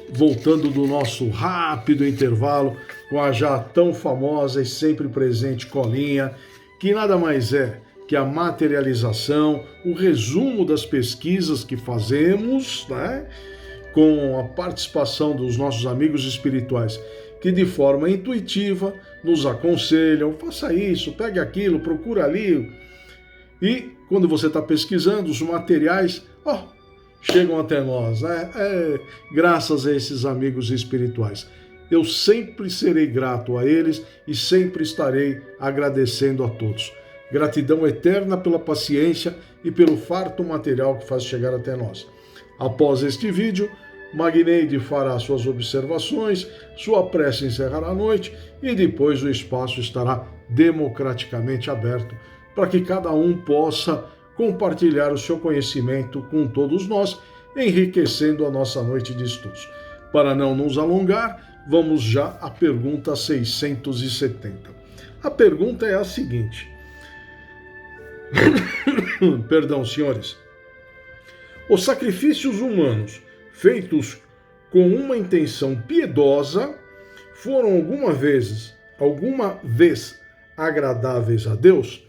voltando do nosso rápido intervalo com a já tão famosa e sempre presente colinha, que nada mais é que a materialização, o resumo das pesquisas que fazemos, né, com a participação dos nossos amigos espirituais, que de forma intuitiva nos aconselham, faça isso, pegue aquilo, procura ali. E quando você está pesquisando, os materiais chegam até nós, né? Graças a esses amigos espirituais. Eu sempre serei grato a eles e sempre estarei agradecendo a todos. Gratidão eterna pela paciência e pelo farto material que faz chegar até nós. Após este vídeo, Magneide fará suas observações, sua prece encerrará a noite e depois o espaço estará democraticamente aberto para que cada um possa compartilhar o seu conhecimento com todos nós, enriquecendo a nossa noite de estudos. Para não nos alongar, vamos já à pergunta 670. A pergunta é a seguinte. Perdão, senhores. Os sacrifícios humanos feitos com uma intenção piedosa foram alguma vez agradáveis a Deus?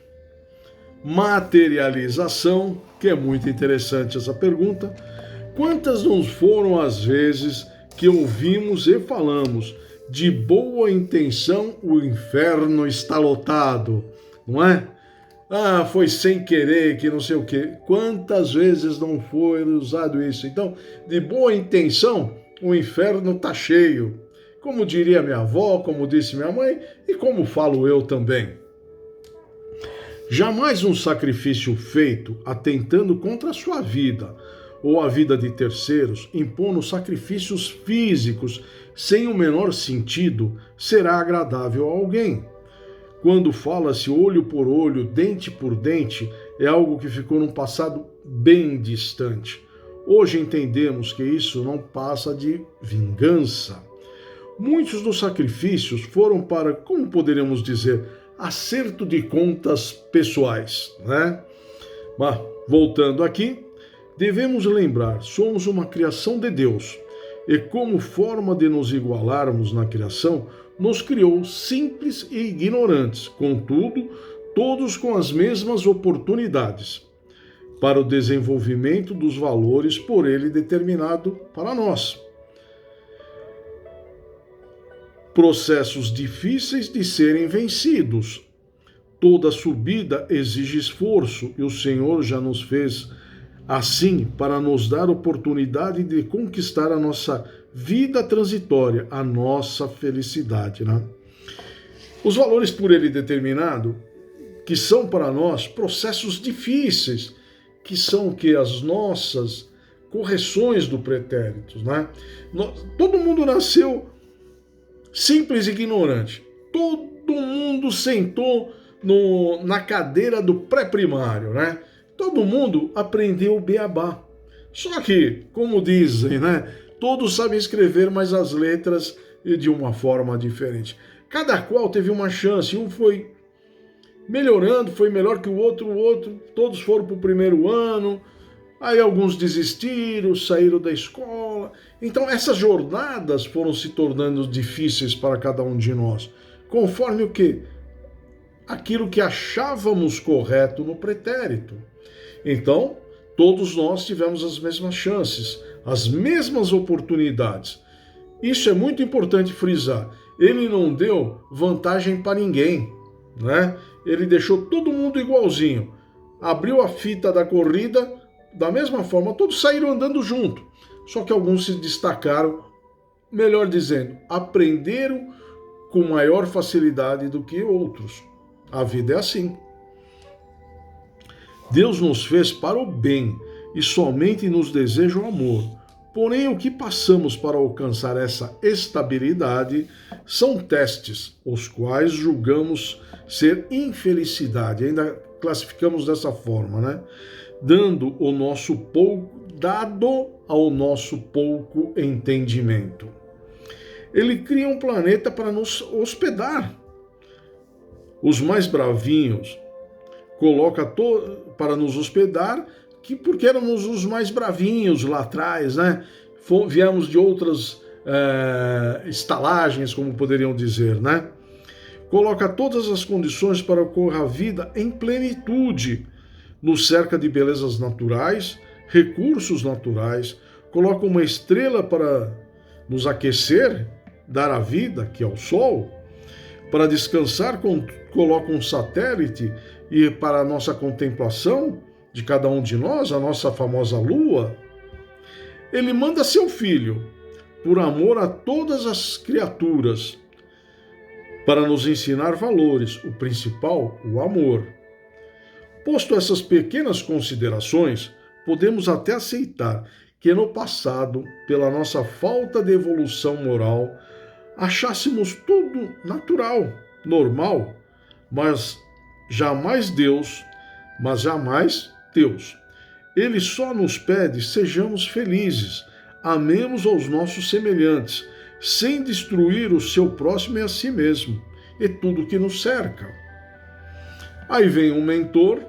Materialização, que é muito interessante essa pergunta. Quantas não foram as vezes que ouvimos e falamos de boa intenção o inferno está lotado, não é? Foi sem querer, que não sei o quê. Quantas vezes não foi usado isso? Então, de boa intenção, o inferno está cheio. Como diria minha avó, como disse minha mãe, e como falo eu também. Jamais um sacrifício feito atentando contra a sua vida ou a vida de terceiros, impondo sacrifícios físicos sem o menor sentido, será agradável a alguém. Quando fala-se olho por olho, dente por dente, é algo que ficou num passado bem distante. Hoje entendemos que isso não passa de vingança. Muitos dos sacrifícios foram para, como poderíamos dizer, acerto de contas pessoais, né? Mas, voltando aqui, devemos lembrar, somos uma criação de Deus, e como forma de nos igualarmos na criação, nos criou simples e ignorantes, contudo, todos com as mesmas oportunidades, para o desenvolvimento dos valores por ele determinado para nós. Processos difíceis de serem vencidos. Toda subida exige esforço e o Senhor já nos fez assim para nos dar oportunidade de conquistar a nossa vida transitória, a nossa felicidade, né? Os valores por ele determinado, que são para nós processos difíceis, que são que as nossas correções do pretérito, né? Todo mundo nasceu simples e ignorante. Todo mundo sentou na cadeira do pré-primário, né? Todo mundo aprendeu o beabá. Só que, como dizem, né? Todos sabem escrever, mas as letras de uma forma diferente. Cada qual teve uma chance. Um foi melhorando, foi melhor que o outro. Todos foram para o primeiro ano. Aí alguns desistiram, saíram da escola. Então essas jornadas foram se tornando difíceis para cada um de nós. Conforme o quê? Aquilo que achávamos correto no pretérito. Então, todos nós tivemos as mesmas chances, as mesmas oportunidades. Isso é muito importante frisar. Ele não deu vantagem para ninguém, né? Ele deixou todo mundo igualzinho. Abriu a fita da corrida, da mesma forma, todos saíram andando junto. Só que alguns se destacaram, melhor dizendo, aprenderam com maior facilidade do que outros. A vida é assim. Deus nos fez para o bem e somente nos deseja o amor. Porém, o que passamos para alcançar essa estabilidade são testes, os quais julgamos ser infelicidade. Ainda classificamos dessa forma, né? Dado ao nosso pouco entendimento. Ele cria um planeta para nos hospedar. Os mais bravinhos coloca para nos hospedar, porque éramos os mais bravinhos lá atrás, né? viemos de outras estalagens, como poderiam dizer, né? Coloca todas as condições para ocorrer a vida em plenitude, nos cerca de belezas naturais, recursos naturais, coloca uma estrela para nos aquecer, dar a vida, que é o Sol, para descansar, coloca um satélite e para a nossa contemplação de cada um de nós, a nossa famosa Lua. Ele manda seu Filho, por amor a todas as criaturas, para nos ensinar valores, o principal, o amor. Posto essas pequenas considerações, podemos até aceitar que no passado, pela nossa falta de evolução moral, achássemos tudo natural, normal, mas jamais Deus. Ele só nos pede sejamos felizes, amemos aos nossos semelhantes, sem destruir o seu próximo e a si mesmo, e tudo que nos cerca. Aí vem um mentor.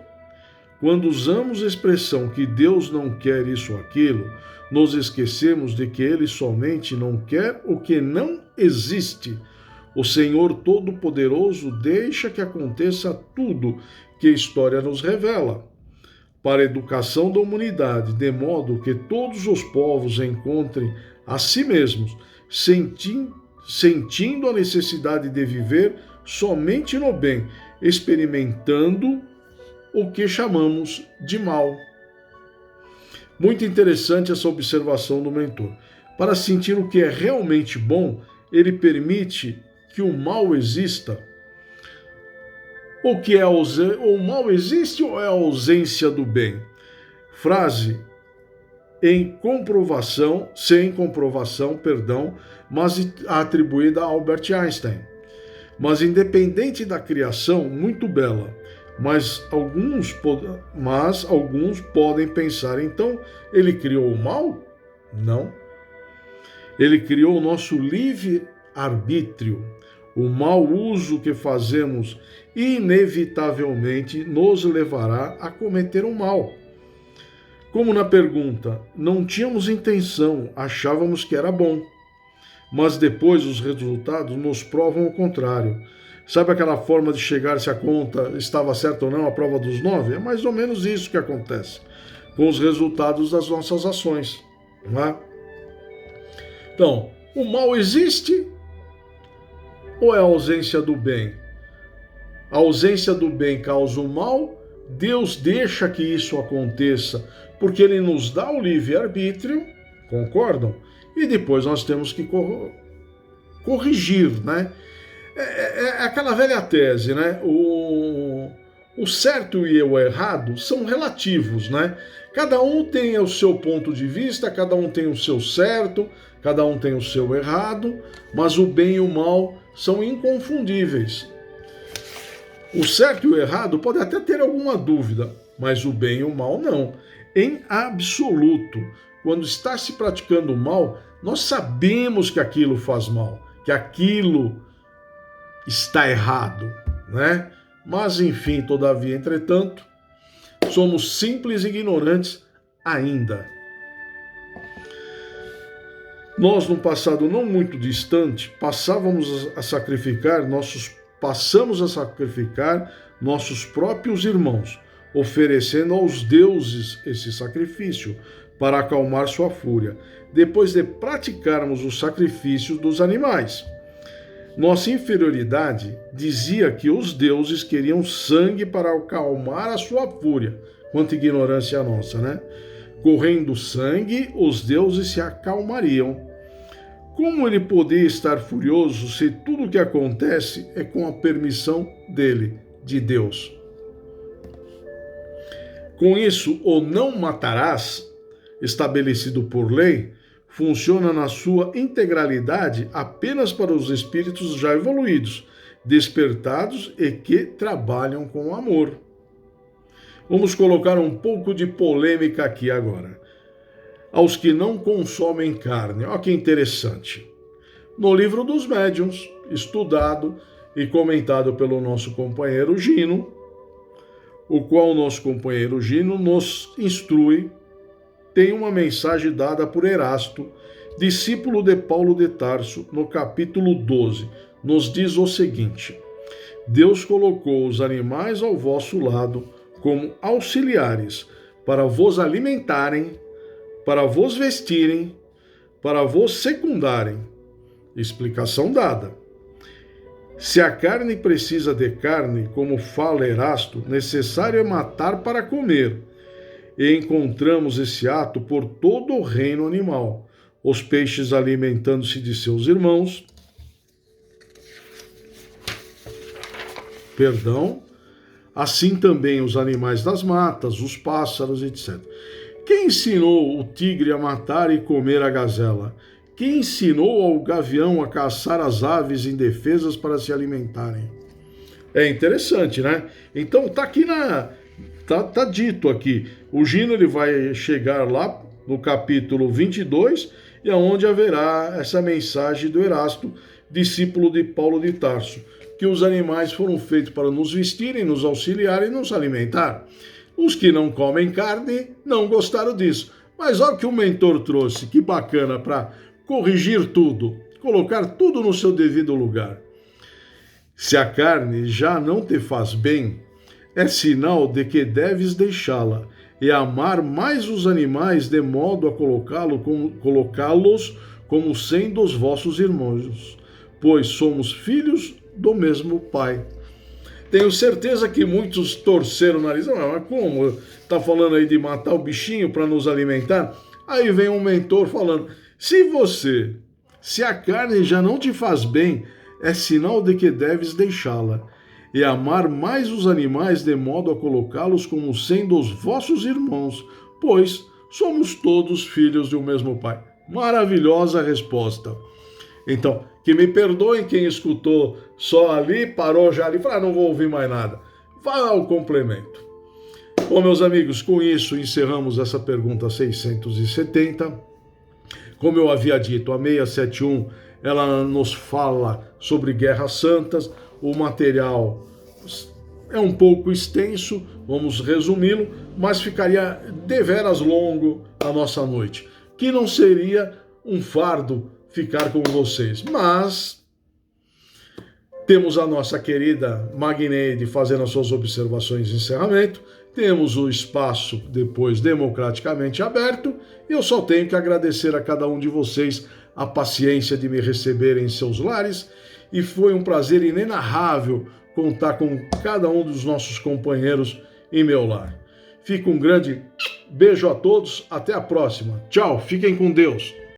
Quando usamos a expressão que Deus não quer isso ou aquilo, nos esquecemos de que Ele somente não quer o que não existe. O Senhor Todo-Poderoso deixa que aconteça tudo que a história nos revela, para a educação da humanidade, de modo que todos os povos encontrem a si mesmos, sentindo a necessidade de viver somente no bem, experimentando o que chamamos de mal. Muito interessante essa observação do mentor. Para sentir o que é realmente bom, ele permite que o mal exista. O mal existe ou é a ausência do bem? Frase sem comprovação, mas atribuída a Albert Einstein. Mas independente da criação, muito bela. Mas alguns podem pensar, então, ele criou o mal? Não. Ele criou o nosso livre-arbítrio. O mau uso que fazemos inevitavelmente nos levará a cometer o mal. Como na pergunta, não tínhamos intenção, achávamos que era bom. Mas depois os resultados nos provam o contrário. Sabe aquela forma de chegar se a conta estava certa ou não, a prova dos 9? É mais ou menos isso que acontece com os resultados das nossas ações. Não é? Então, o mal existe ou é a ausência do bem? A ausência do bem causa o mal, Deus deixa que isso aconteça porque Ele nos dá o livre-arbítrio, concordam? E depois nós temos que corrigir, né? É aquela velha tese, né? O certo e o errado são relativos, né? Cada um tem o seu ponto de vista, cada um tem o seu certo, cada um tem o seu errado, mas o bem e o mal são inconfundíveis. O certo e o errado pode até ter alguma dúvida, mas o bem e o mal não. Em absoluto, quando está se praticando o mal, nós sabemos que aquilo faz mal, que aquilo está errado, né? Mas, enfim, todavia, entretanto, somos simples e ignorantes ainda. Nós, no passado não muito distante, passamos a sacrificar nossos próprios irmãos, oferecendo aos deuses esse sacrifício para acalmar sua fúria, depois de praticarmos o sacrifício dos animais. Nossa inferioridade dizia que os deuses queriam sangue para acalmar a sua fúria. Quanta ignorância nossa, né? Correndo sangue, os deuses se acalmariam. Como ele poderia estar furioso se tudo o que acontece é com a permissão dele, de Deus? Com isso, o não matarás, estabelecido por lei, funciona na sua integralidade apenas para os espíritos já evoluídos, despertados e que trabalham com amor. Vamos colocar um pouco de polêmica aqui agora. Aos que não consomem carne. Olha que interessante. No livro dos médiuns, estudado e comentado pelo nosso companheiro Gino, o qual o nosso companheiro Gino nos instrui tem uma mensagem dada por Erasto, discípulo de Paulo de Tarso, no capítulo 12. Nos diz o seguinte: Deus colocou os animais ao vosso lado como auxiliares para vos alimentarem, para vos vestirem, para vos secundarem. Explicação dada. Se a carne precisa de carne, como fala Erasto, necessário é matar para comer. E encontramos esse ato por todo o reino animal. Os peixes alimentando-se de seus irmãos, assim também os animais das matas, os pássaros, etc. Quem ensinou o tigre a matar e comer a gazela? Quem ensinou ao gavião a caçar as aves indefesas para se alimentarem? É interessante, né? Então tá aqui tá dito aqui. O Gino ele vai chegar lá no capítulo 22 e aonde haverá essa mensagem do Erasto, discípulo de Paulo de Tarso, que os animais foram feitos para nos vestirem, nos auxiliarem e nos alimentar. Os que não comem carne não gostaram disso. Mas olha o que o mentor trouxe, que bacana, para corrigir tudo, colocar tudo no seu devido lugar. Se a carne já não te faz bem, é sinal de que deves deixá-la e amar mais os animais de modo a colocá-los como sendo os vossos irmãos, pois somos filhos do mesmo Pai. Tenho certeza que muitos torceram o nariz. Mas como? Está falando aí de matar o bichinho para nos alimentar? Aí vem um mentor falando, se a carne já não te faz bem, é sinal de que deves deixá-la e amar mais os animais de modo a colocá-los como sendo os vossos irmãos, pois somos todos filhos de um mesmo Pai. Maravilhosa resposta. Então, que me perdoem quem escutou só ali, parou já ali, falou, não vou ouvir mais nada. Vai ao complemento. Bom, meus amigos, com isso encerramos essa pergunta 670. Como eu havia dito, a 671, ela nos fala sobre guerras santas. O material é um pouco extenso, vamos resumi-lo, mas ficaria deveras longo a nossa noite, que não seria um fardo ficar com vocês, mas temos a nossa querida Magneide fazendo as suas observações de encerramento, temos o espaço depois democraticamente aberto, e eu só tenho que agradecer a cada um de vocês a paciência de me receber em seus lares, e foi um prazer inenarrável contar com cada um dos nossos companheiros em meu lar. Fica um grande beijo a todos, até a próxima. Tchau, fiquem com Deus.